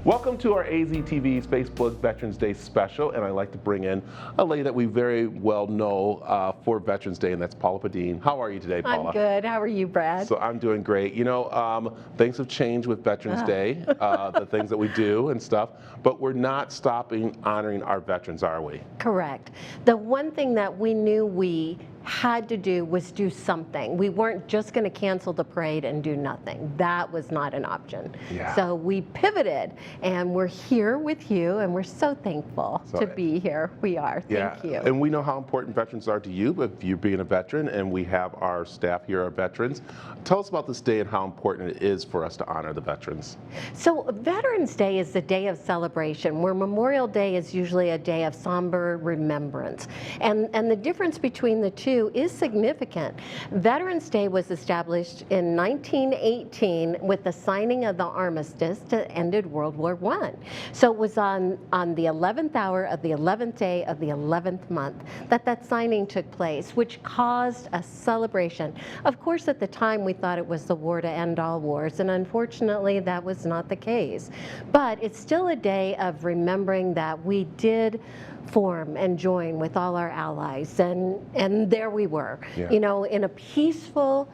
Welcome to our AZTV's Facebook Veterans Day special, and I'd like to bring in a lady that we very well know for Veterans Day, and that's Paula Pedene. How are you today, Paula? I'm good. How are you, Brad? So I'm doing great. You know, things have changed with Veterans Day, the things that we do and stuff, but we're not stopping honoring our veterans, are we? Correct. The one thing that we knew we had to do was do something. We weren't just going to cancel the parade and do nothing. That was not an option. Yeah. So we pivoted, and we're here with you, and we're so thankful to be here. We are. Thank you. And we know how important veterans are to you, but you being a veteran, and we have our staff here are veterans. Tell us about this day and how important it is for us to honor the veterans. So Veterans Day is the day of celebration, where Memorial Day is usually a day of somber remembrance. And the difference between the two is significant. Veterans Day was established in 1918 with the signing of the Armistice that ended World War I. So it was on the 11th hour of the 11th day of the 11th month that signing took place, which caused a celebration. Of course, at the time, we thought it was the war to end all wars, and unfortunately, that was not the case. But it's still a day of remembering that we did form and join with all our allies, and there we were, you know, in a peaceful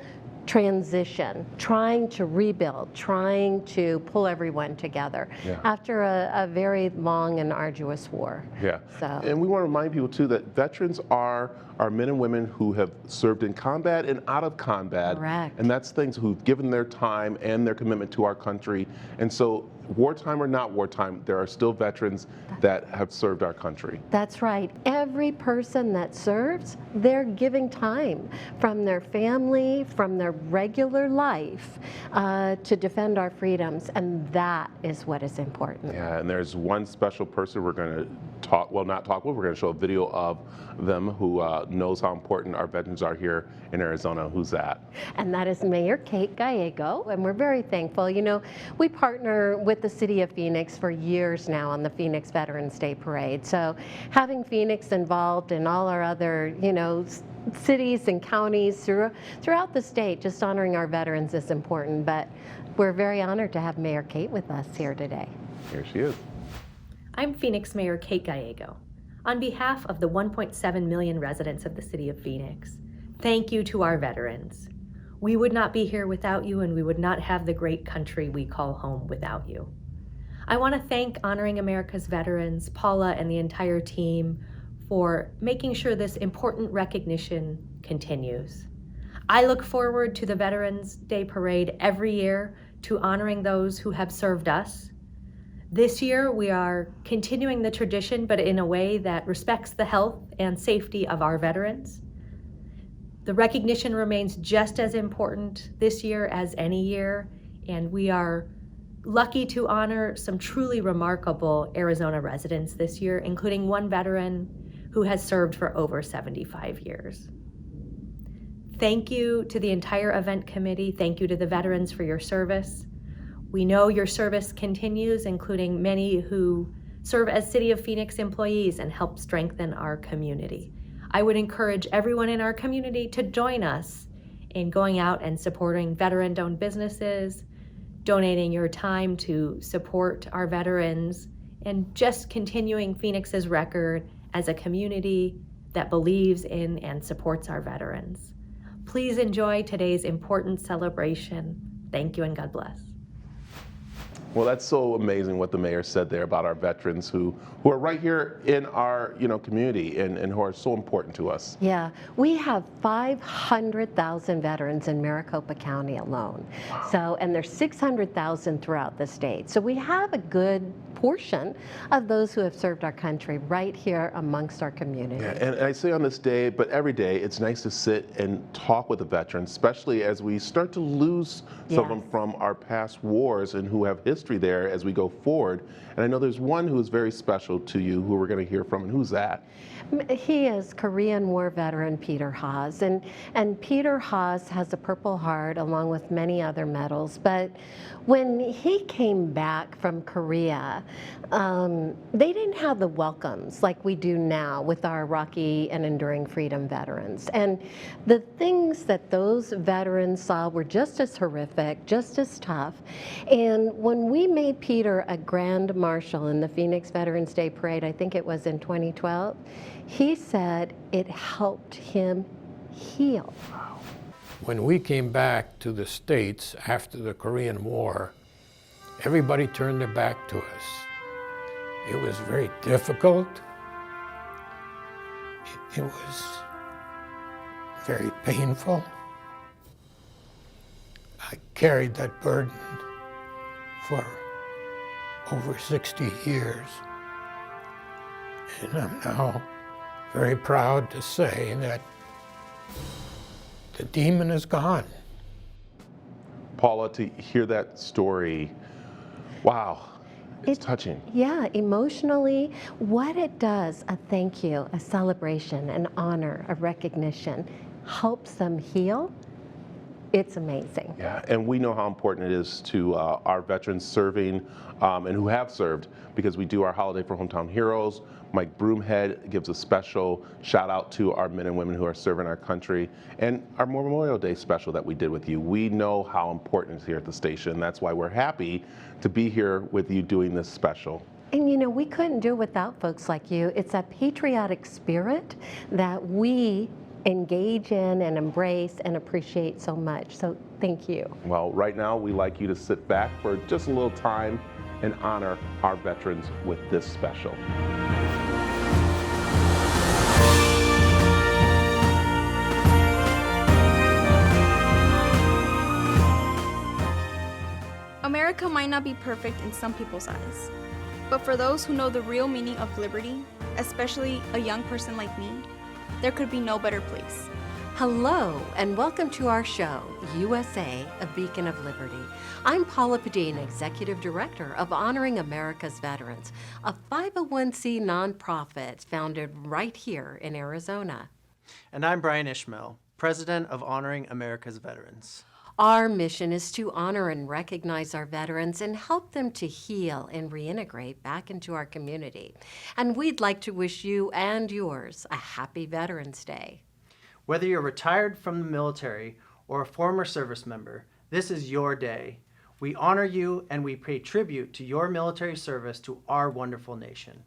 transition, trying to rebuild, trying to pull everyone together after a very long and arduous war. So. And we want to remind people too that veterans are men and women who have served in combat and out of combat. Correct. And that's things who've given their time and their commitment to our country. And so wartime or not wartime, there are still veterans that have served our country. That's right. Every person that serves, they're giving time from their family, from their regular life to defend our freedoms, and that is what is important. Yeah, and there's one special person we're going to talk, well, not talk with, we're going to show a video of them who knows how important our veterans are here in Arizona. Who's that? And that is Mayor Kate Gallego, and we're very thankful. You know, we partner with the City of Phoenix for years now on the Phoenix Veterans Day Parade. So having Phoenix involved in all our other, you know, cities and counties throughout the state, just honoring our veterans is important. But we're very honored to have Mayor Kate with us here today. Here she is. I'm Phoenix Mayor Kate Gallego. On behalf of the 1.7 million residents of the city of Phoenix, thank you to our veterans. We would not be here without you, and we would not have the great country we call home without you. I want to thank Honoring America's Veterans, Paula and the entire team, for making sure this important recognition continues. I look forward to the Veterans Day Parade every year to honoring those who have served us. This year, we are continuing the tradition, but in a way that respects the health and safety of our veterans. The recognition remains just as important this year as any year, and we are lucky to honor some truly remarkable Arizona residents this year, including one veteran who has served for over 75 years. Thank you to the entire event committee. Thank you to the veterans for your service. We know your service continues, including many who serve as City of Phoenix employees and help strengthen our community. I would encourage everyone in our community to join us in going out and supporting veteran-owned businesses, donating your time to support our veterans, and just continuing Phoenix's record as a community that believes in and supports our veterans. Please enjoy today's important celebration. Thank you and God bless. Well, that's so amazing what the mayor said there about our veterans who are right here in our community and who are so important to us. Yeah, we have 500,000 veterans in Maricopa County alone. Wow. So, and there's 600,000 throughout the state. So we have a good portion of those who have served our country right here amongst our community. Yeah, and I say on this day, but every day, it's nice to sit and talk with the veterans, especially as we start to lose some of them from our past wars and who have history there as we go forward. And I know there's one who is very special to you who we're going to hear from, and who's that? He is Korean War veteran Peter Haas, and Peter Haas has a Purple Heart along with many other medals, but when he came back from Korea, they didn't have the welcomes like we do now with our Iraqi and Enduring Freedom veterans. And the things that those veterans saw were just as horrific, just as tough. And when When we made Peter a Grand Marshal in the Phoenix Veterans Day Parade, I think it was in 2012, he said it helped him heal. When we came back to the States after the Korean War, everybody turned their back to us. It was very difficult. It was very painful. I carried that burden for over 60 years. And I'm now very proud to say that the demon is gone. Paula, to hear that story, wow, it's touching. Yeah, emotionally, what it does, a thank you, a celebration, an honor, a recognition, helps them heal. It's amazing. Yeah, and we know how important it is to our veterans serving and who have served, because we do our Holiday for Hometown Heroes. Mike Broomhead gives a special shout out to our men and women who are serving our country, and our Memorial Day special that we did with you. We know how important it is here at the station. That's why we're happy to be here with you doing this special. And you know, we couldn't do it without folks like you. It's a patriotic spirit that we engage in and embrace and appreciate so much. So thank you. Well, right now we'd like you to sit back for just a little time and honor our veterans with this special. America might not be perfect in some people's eyes, but for those who know the real meaning of liberty, especially a young person like me, there could be no better place. Hello, and welcome to our show, USA, a Beacon of Liberty. I'm Paula Pedene, Executive Director of Honoring America's Veterans, a 501c nonprofit founded right here in Arizona. And I'm Brian Ishmael, President of Honoring America's Veterans. Our mission is to honor and recognize our veterans and help them to heal and reintegrate back into our community. And we'd like to wish you and yours a happy Veterans Day. Whether you're retired from the military or a former service member, this is your day. We honor you and we pay tribute to your military service to our wonderful nation.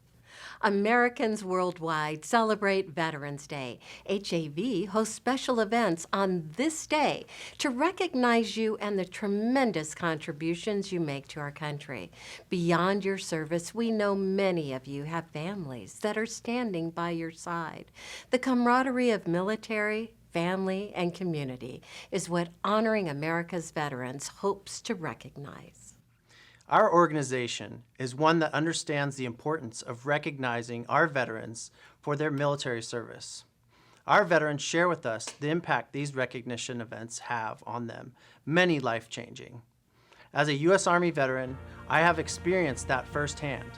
Americans worldwide celebrate Veterans Day. HAV hosts special events on this day to recognize you and the tremendous contributions you make to our country. Beyond your service, we know many of you have families that are standing by your side. The camaraderie of military, family, and community is what Honoring America's Veterans hopes to recognize. Our organization is one that understands the importance of recognizing our veterans for their military service. Our veterans share with us the impact these recognition events have on them, many life-changing. As a U.S. Army veteran, I have experienced that firsthand.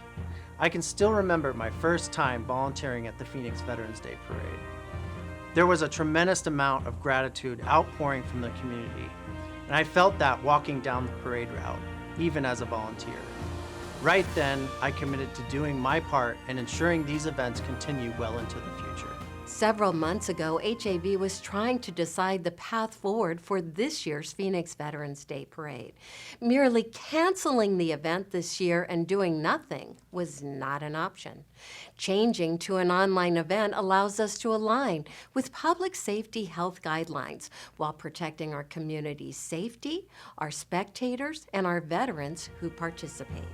I can still remember my first time volunteering at the Phoenix Veterans Day Parade. There was a tremendous amount of gratitude outpouring from the community, and I felt that walking down the parade route, even as a volunteer. Right then, I committed to doing my part and ensuring these events continue well into the future. Several months ago, HAV was trying to decide the path forward for this year's Phoenix Veterans Day Parade. Merely canceling the event this year and doing nothing was not an option. Changing to an online event allows us to align with public safety health guidelines while protecting our community's safety, our spectators, and our veterans who participate.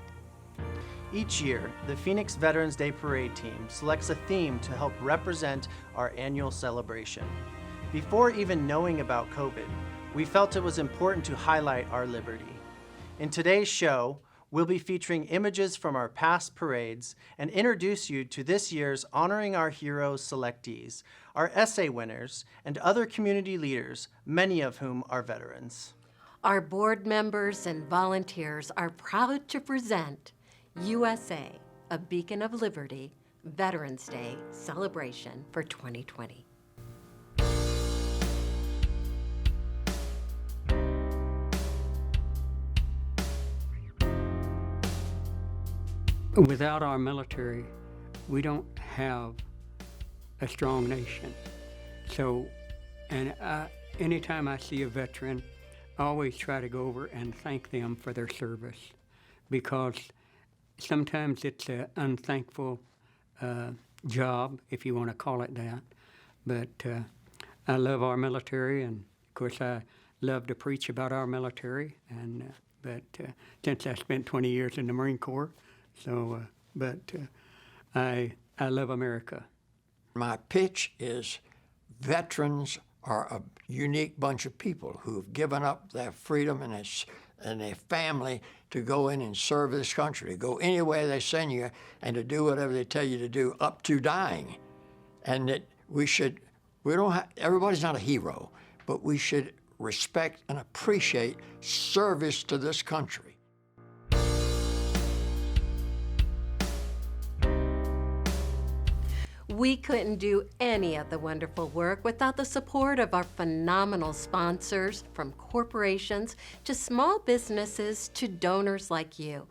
Each year, the Phoenix Veterans Day Parade team selects a theme to help represent our annual celebration. Before even knowing about COVID, we felt it was important to highlight our liberty. In today's show, we'll be featuring images from our past parades and introduce you to this year's Honoring Our Heroes selectees, our essay winners, and other community leaders, many of whom are veterans. Our board members and volunteers are proud to present USA, a Beacon of Liberty, Veterans Day celebration for 2020. Without our military, we don't have a strong nation. So, anytime I see a veteran, I always try to go over and thank them for their service. because sometimes it's an unthankful job, if you want to call it that. But I love our military, and of course I love to preach about our military. And but since I spent 20 years in the Marine Corps, so I love America. My pitch is veterans are a unique bunch of people who've given up their freedom and their family to go in and serve this country, to go anywhere they send you and to do whatever they tell you to do up to dying. And that everybody's not a hero, but we should respect and appreciate service to this country. We couldn't do any of the wonderful work without the support of our phenomenal sponsors, from corporations to small businesses to donors like you.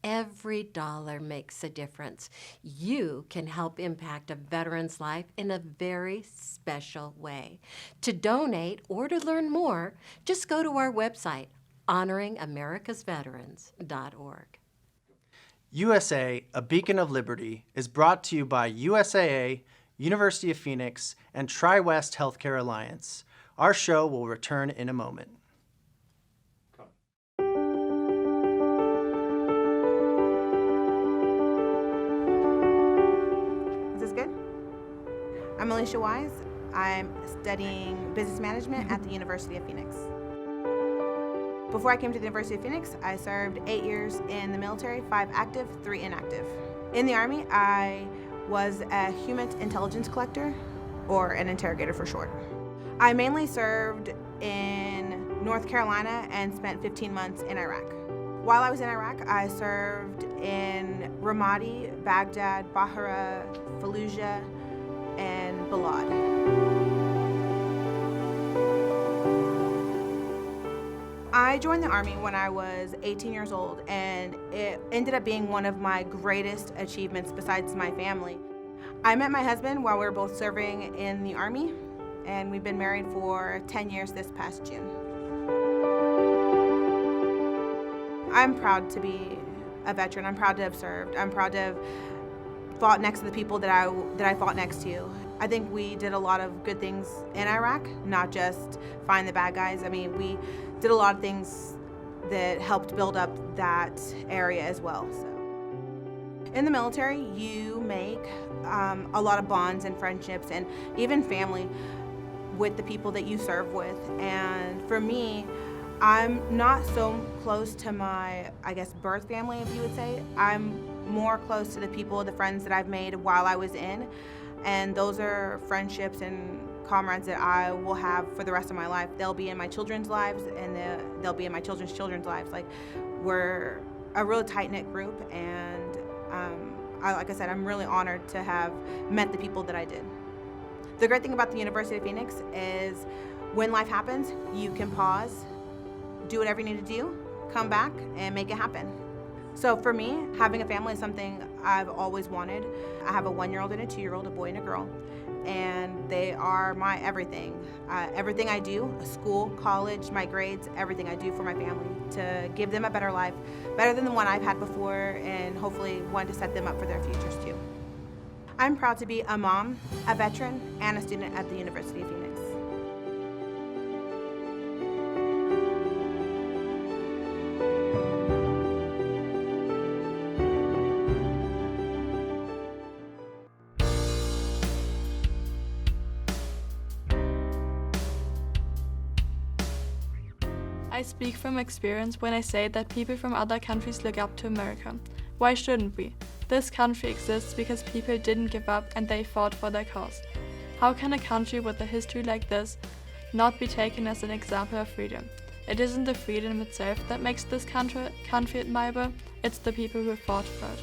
Every dollar makes a difference. You can help impact a veteran's life in a very special way. To donate or to learn more, just go to our website, honoringamericasveterans.org. USA, a Beacon of Liberty, is brought to you by USAA, University of Phoenix, and Tri-West Healthcare Alliance. Our show will return in a moment. Is this good? I'm Alicia Wise. I'm studying business management at the University of Phoenix. Before I came to the University of Phoenix, I served 8 years in the military, 5 active, 3 inactive. In the Army, I was a human intelligence collector, or an interrogator for short. I mainly served in North Carolina and spent 15 months in Iraq. While I was in Iraq, I served in Ramadi, Baghdad, Bahra, Fallujah, and Balad. I joined the Army when I was 18 years old, and it ended up being one of my greatest achievements besides my family. I met my husband while we were both serving in the Army, and we've been married for 10 years this past June. I'm proud to be a veteran. I'm proud to have served. I'm proud to have fought next to the people that I fought next to. I think we did a lot of good things in Iraq, not just find the bad guys. I mean, we did a lot of things that helped build up that area as well. So, in the military, you make a lot of bonds and friendships and even family with the people that you serve with. And for me, I'm not so close to my, I guess, birth family, if you would say. I'm more close to the people, the friends that I've made while I was in. And those are friendships and comrades that I will have for the rest of my life. They'll be in my children's lives, and they'll be in my children's lives. Like, we're a really tight-knit group, and like I said, I'm really honored to have met the people that I did. The great thing about the University of Phoenix is when life happens, you can pause, do whatever you need to do, come back, and make it happen. So for me, having a family is something I've always wanted. I have a 1-year-old and a 2-year-old, a boy and a girl, and they are my everything. Everything I do, school, college, my grades, everything I do for my family to give them a better life, better than the one I've had before, and hopefully one to set them up for their futures too. I'm proud to be a mom, a veteran, and a student at the University of Phoenix. I speak from experience when I say that people from other countries look up to America. Why shouldn't we? This country exists because people didn't give up and they fought for their cause. How can a country with a history like this not be taken as an example of freedom? It isn't the freedom itself that makes this country admirable, it's the people who fought for it.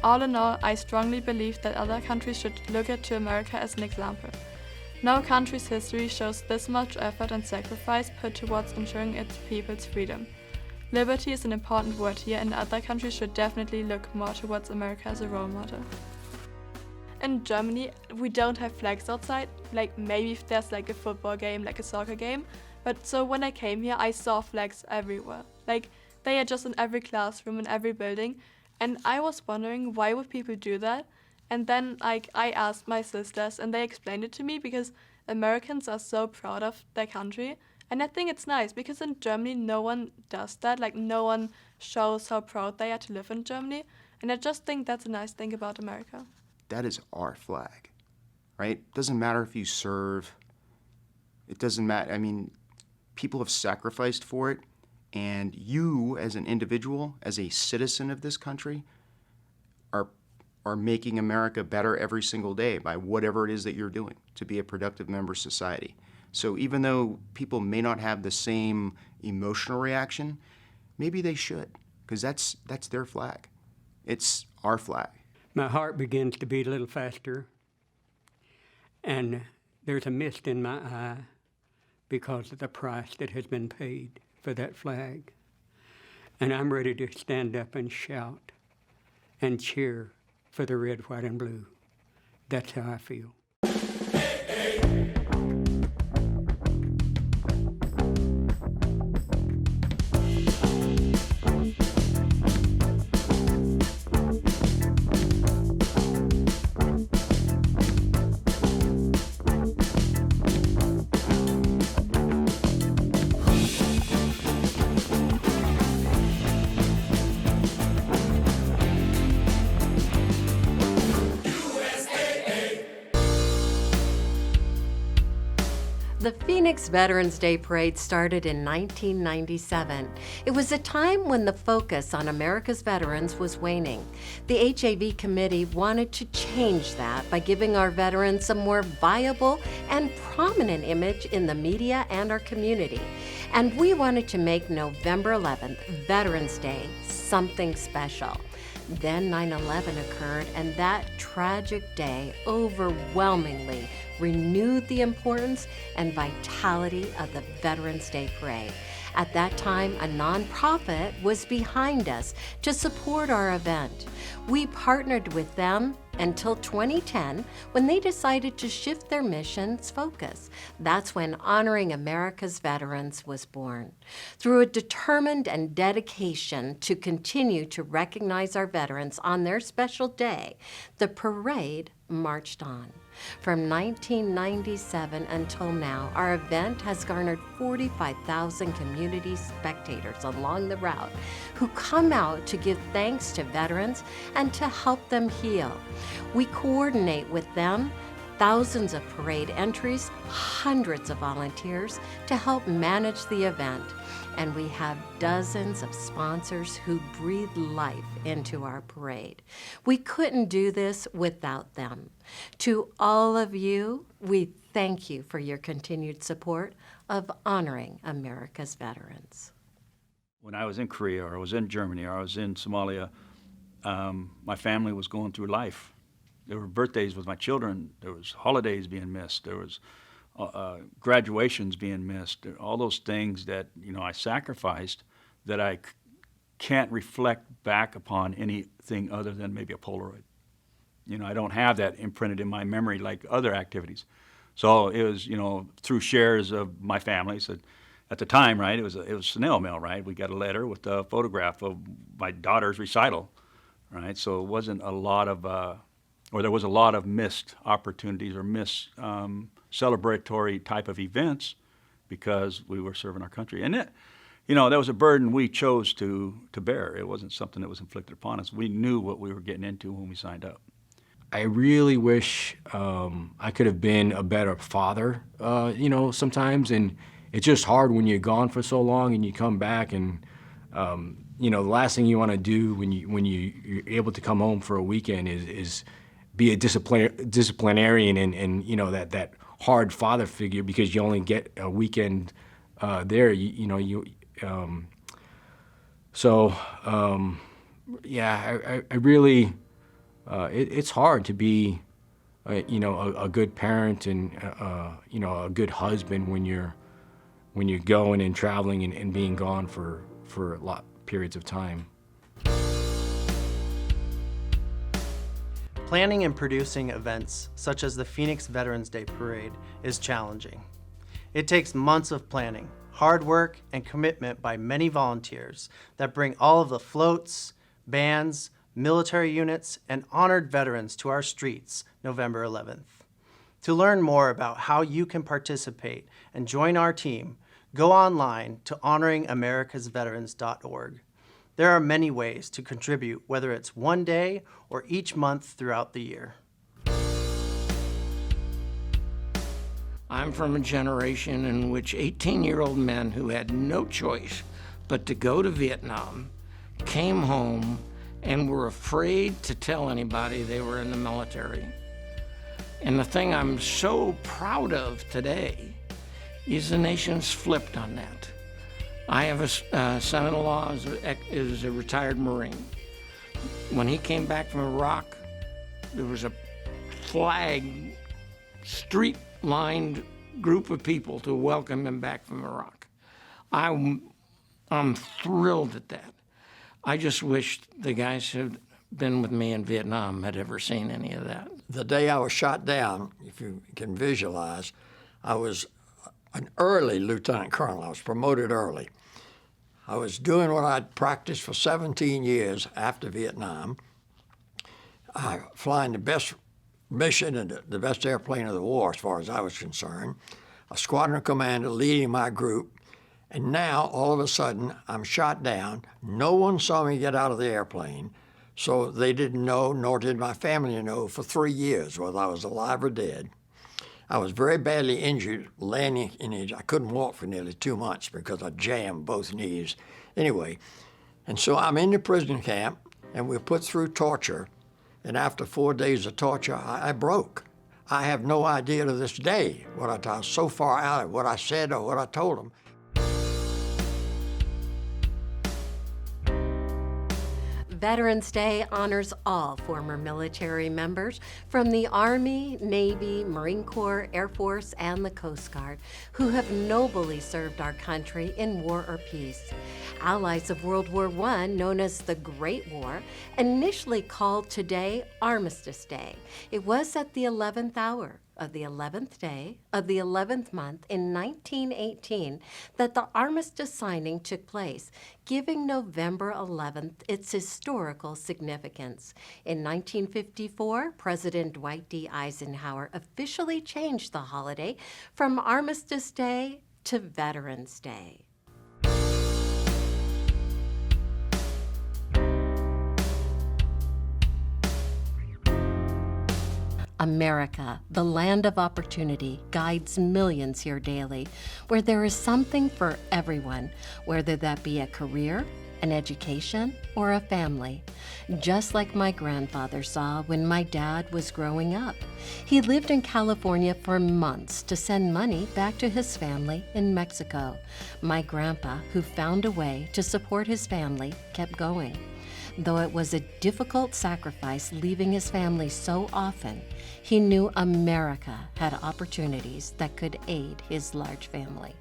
All in all, I strongly believe that other countries should look at to America as an example. No country's history shows this much effort and sacrifice put towards ensuring its people's freedom. Liberty is an important word here, and other countries should definitely look more towards America as a role model. In Germany, we don't have flags outside, like maybe if there's like a football game, like a soccer game, but so when I came here, I saw flags everywhere. Like, they are just in every classroom, in every building. And I was wondering, why would people do that? And then I asked my sisters, and they explained it to me, because Americans are so proud of their country. And I think it's nice, because in Germany, no one does that. Like, no one shows how proud they are to live in Germany. And I just think that's a nice thing about America. That is our flag, right? Doesn't matter if you serve. It doesn't matter. I mean, people have sacrificed for it. And you, as an individual, as a citizen of this country, are making America better every single day by whatever it is that you're doing to be a productive member of society. So even though people may not have the same emotional reaction, maybe they should, because that's their flag. It's our flag. My heart begins to beat a little faster, and there's a mist in my eye because of the price that has been paid for that flag. And I'm ready to stand up and shout and cheer for the red, white, and blue. That's how I feel. The Phoenix Veterans Day Parade started in 1997. It was a time when the focus on America's veterans was waning. The HAV committee wanted to change that by giving our veterans a more viable and prominent image in the media and our community. And we wanted to make November 11th, Veterans Day, something special. Then 9/11 occurred, and that tragic day overwhelmingly renewed the importance and vitality of the Veterans Day Parade. At that time, a nonprofit was behind us to support our event. We partnered with them until 2010, when they decided to shift their mission's focus. That's when Honoring America's Veterans was born. Through a determined and dedication to continue to recognize our veterans on their special day, the parade marched on. From 1997 until now, our event has garnered 45,000 community spectators along the route who come out to give thanks to veterans and to help them heal. We coordinate with them thousands of parade entries, hundreds of volunteers to help manage the event. And we have dozens of sponsors who breathe life into our parade. We couldn't do this without them. To all of you, we thank you for your continued support of Honoring America's Veterans. When I was in Korea, or I was in Germany, or I was in Somalia, my family was going through life. There were birthdays with my children. There was holidays being missed. There was graduations being missed. All those things that I sacrificed that I can't reflect back upon anything other than maybe a Polaroid. I don't have that imprinted in my memory like other activities. So it was through shares of my family. So at the time, right, it was snail mail, right? We got a letter with a photograph of my daughter's recital, right? So it wasn't a lot of or there was a lot of missed opportunities or missed celebratory type of events because we were serving our country. And that was a burden we chose to bear. It wasn't something that was inflicted upon us. We knew what we were getting into when we signed up. I really wish I could have been a better father, sometimes. And it's just hard when you're gone for so long and you come back and, the last thing you want to do when you're able to come home for a weekend is be a disciplinarian and that hard father figure because you only get a weekend there. I really. It's hard to be, a good parent and a good husband when you're going and traveling and being gone for a lot periods of time. Planning and producing events such as the Phoenix Veterans Day Parade is challenging. It takes months of planning, hard work, and commitment by many volunteers that bring all of the floats, bands, military units, and honored veterans to our streets November 11th. To learn more about how you can participate and join our team, go online to honoringamericasveterans.org. There are many ways to contribute, whether it's one day or each month throughout the year. I'm from a generation in which 18-year-old men who had no choice but to go to Vietnam came home and were afraid to tell anybody they were in the military. And the thing I'm so proud of today is the nation's flipped on that. I have a son-in-law is a retired Marine. When he came back from Iraq, there was a flag, street-lined group of people to welcome him back from Iraq. I'm thrilled at that. I just wish the guys who'd been with me in Vietnam had ever seen any of that. The day I was shot down, if you can visualize, I was an early lieutenant colonel. I was promoted early. I was doing what I'd practiced for 17 years after Vietnam, flying the best mission and the best airplane of the war as far as I was concerned, a squadron commander leading my group, and now all of a sudden I'm shot down. No one saw me get out of the airplane, so they didn't know, nor did my family know for 3 years whether I was alive or dead. I was very badly injured landing I couldn't walk for nearly 2 months because I jammed both knees. Anyway, and so I'm in the prison camp and we're put through torture, and after 4 days of torture, I broke. I have no idea to this day what I was so far out of what I said or what I told them. Veterans Day honors all former military members from the Army, Navy, Marine Corps, Air Force, and the Coast Guard who have nobly served our country in war or peace. Allies of World War I, known as the Great War, initially called today Armistice Day. It was at the 11th hour of the 11th day of the 11th month in 1918 that the armistice signing took place, giving November 11th its historical significance. In 1954, President Dwight D. Eisenhower officially changed the holiday from Armistice Day to Veterans Day. America, the land of opportunity, guides millions here daily, where there is something for everyone, whether that be a career, an education, or a family. Just like my grandfather saw when my dad was growing up. He lived in California for months to send money back to his family in Mexico. My grandpa, who found a way to support his family, kept going. Though it was a difficult sacrifice leaving his family so often, he knew America had opportunities that could aid his large family.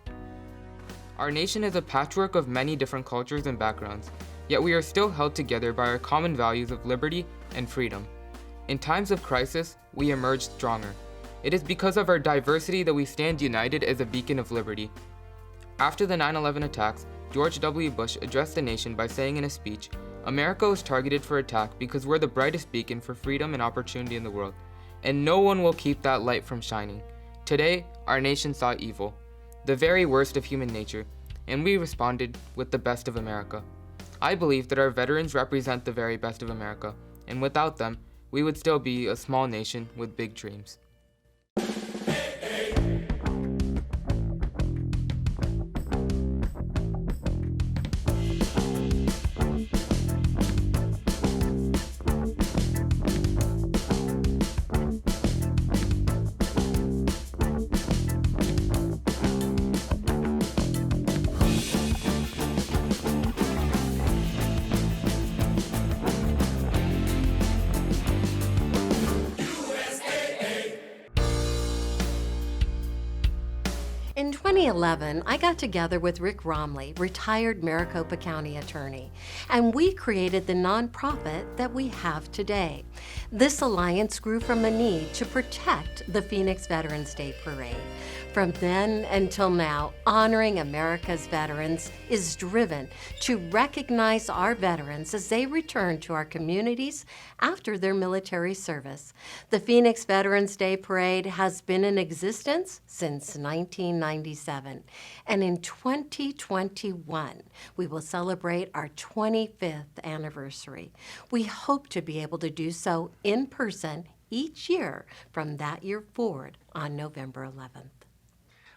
Our nation is a patchwork of many different cultures and backgrounds, yet we are still held together by our common values of liberty and freedom. In times of crisis, we emerge stronger. It is because of our diversity that we stand united as a beacon of liberty. After the 9/11 attacks, George W. Bush addressed the nation by saying in a speech, "America was targeted for attack because we're the brightest beacon for freedom and opportunity in the world, and no one will keep that light from shining." Today, our nation saw evil, the very worst of human nature, and we responded with the best of America. I believe that our veterans represent the very best of America, and without them, we would still be a small nation with big dreams. In 2011, I got together with Rick Romley, retired Maricopa County attorney, and we created the nonprofit that we have today. This alliance grew from a need to protect the Phoenix Veterans Day Parade. From then until now, Honoring America's Veterans is driven to recognize our veterans as they return to our communities after their military service. The Phoenix Veterans Day Parade has been in existence since 1997, and in 2021, we will celebrate our 25th anniversary. We hope to be able to do so in person each year from that year forward on November 11th.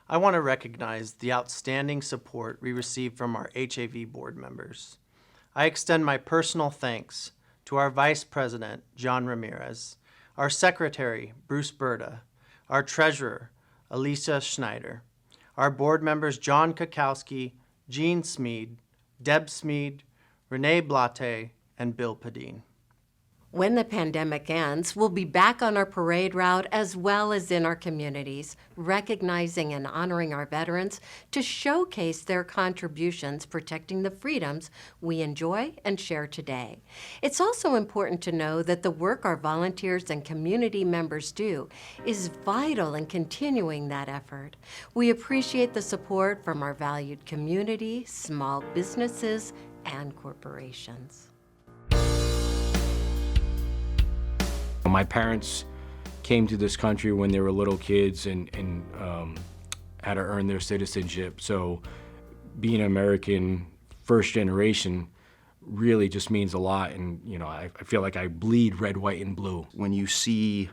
I want to recognize the outstanding support we receive from our HAV board members. I extend my personal thanks to our Vice President, John Ramirez, our Secretary, Bruce Berta, our Treasurer, Elisa Schneider, our board members, John Kakowski, Jean Smead, Deb Smead, Renee Blate, and Bill Pedene. When the pandemic ends, we'll be back on our parade route as well as in our communities, recognizing and honoring our veterans to showcase their contributions protecting the freedoms we enjoy and share today. It's also important to know that the work our volunteers and community members do is vital in continuing that effort. We appreciate the support from our valued community, small businesses, and corporations. My parents came to this country when they were little kids and had to earn their citizenship. So being American first generation really just means a lot. And, you know, I feel like I bleed red, white, and blue. When you see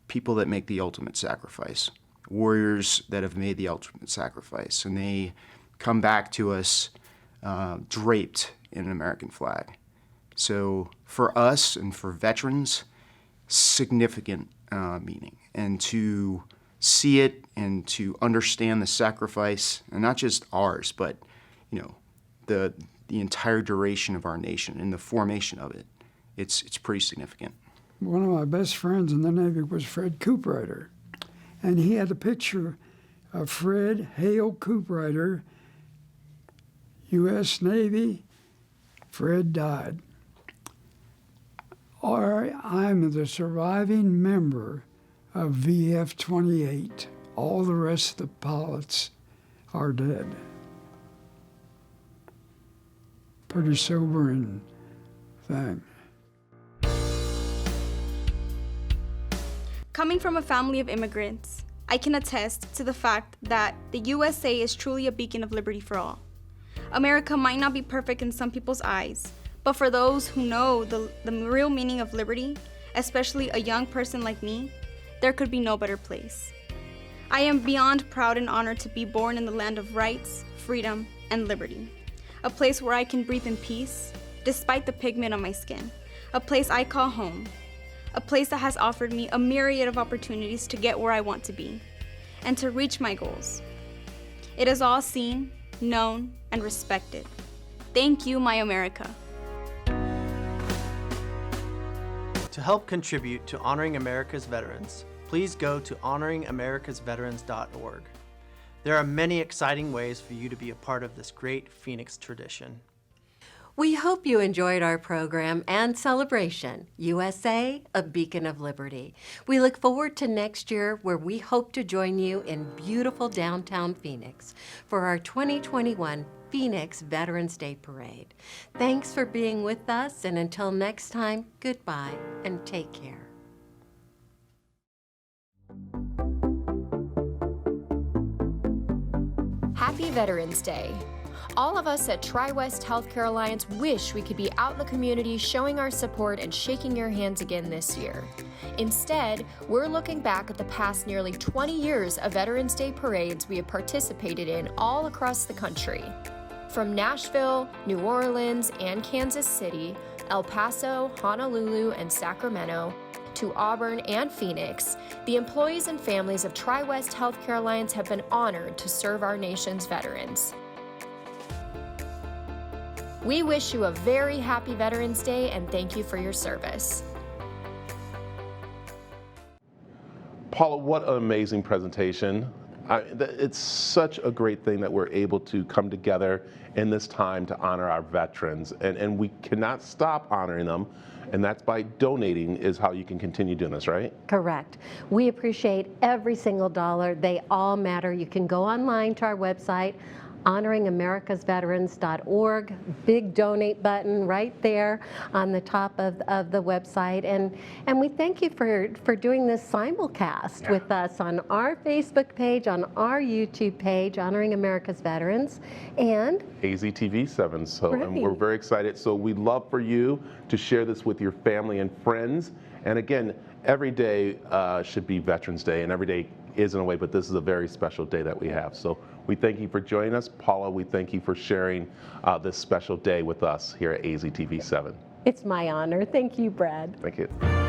people that make the ultimate sacrifice, warriors that have made the ultimate sacrifice, and they come back to us draped in an American flag. So for us and for veterans, significant meaning. And to see it and to understand the sacrifice, and not just ours, but you know, the entire duration of our nation and the formation of it, it's pretty significant. One of my best friends in the Navy was Fred Cooprider, and he had a picture of Fred Hale Cooprider, U.S. Navy. Fred died. I'm the surviving member of VF-28. All the rest of the pilots are dead. Pretty sobering thing. Coming from a family of immigrants, I can attest to the fact that the USA is truly a beacon of liberty for all. America might not be perfect in some people's eyes, but for those who know the real meaning of liberty, especially a young person like me, there could be no better place. I am beyond proud and honored to be born in the land of rights, freedom, and liberty. A place where I can breathe in peace, despite the pigment on my skin. A place I call home. A place that has offered me a myriad of opportunities to get where I want to be, and to reach my goals. It is all seen, known, and respected. Thank you, my America. To help contribute to Honoring America's Veterans, please go to honoringamericasveterans.org. There are many exciting ways for you to be a part of this great Phoenix tradition. We hope you enjoyed our program and celebration, USA, a Beacon of Liberty. We look forward to next year, where we hope to join you in beautiful downtown Phoenix for our 2021 Phoenix Veterans Day Parade. Thanks for being with us, and until next time, goodbye and take care. Happy Veterans Day. All of us at Tri-West Healthcare Alliance wish we could be out in the community showing our support and shaking your hands again this year. Instead, we're looking back at the past nearly 20 years of Veterans Day parades we have participated in all across the country. From Nashville, New Orleans, and Kansas City, El Paso, Honolulu, and Sacramento, to Auburn and Phoenix, the employees and families of Tri-West Healthcare Alliance have been honored to serve our nation's veterans. We wish you a very happy Veterans Day and thank you for your service. Paula, what an amazing presentation. It's such a great thing that we're able to come together in this time to honor our veterans, and we cannot stop honoring them and that's by donating is how you can continue doing this, right? Correct. We appreciate every single dollar. They all matter. You can go online to our website, honoringamericasveterans.org, big donate button right there on the top of the website. And we thank you for doing this simulcast with us on our Facebook page, on our YouTube page, Honoring America's Veterans, and AZTV7. So Right. and we're very excited. So we'd love for you to share this with your family and friends. And again, every day should be Veterans Day, and every day is in a way, but this is a very special day that we have. So we thank you for joining us. Paula, we thank you for sharing this special day with us here at AZTV7. it's my honor. Thank you, Brad. Thank you.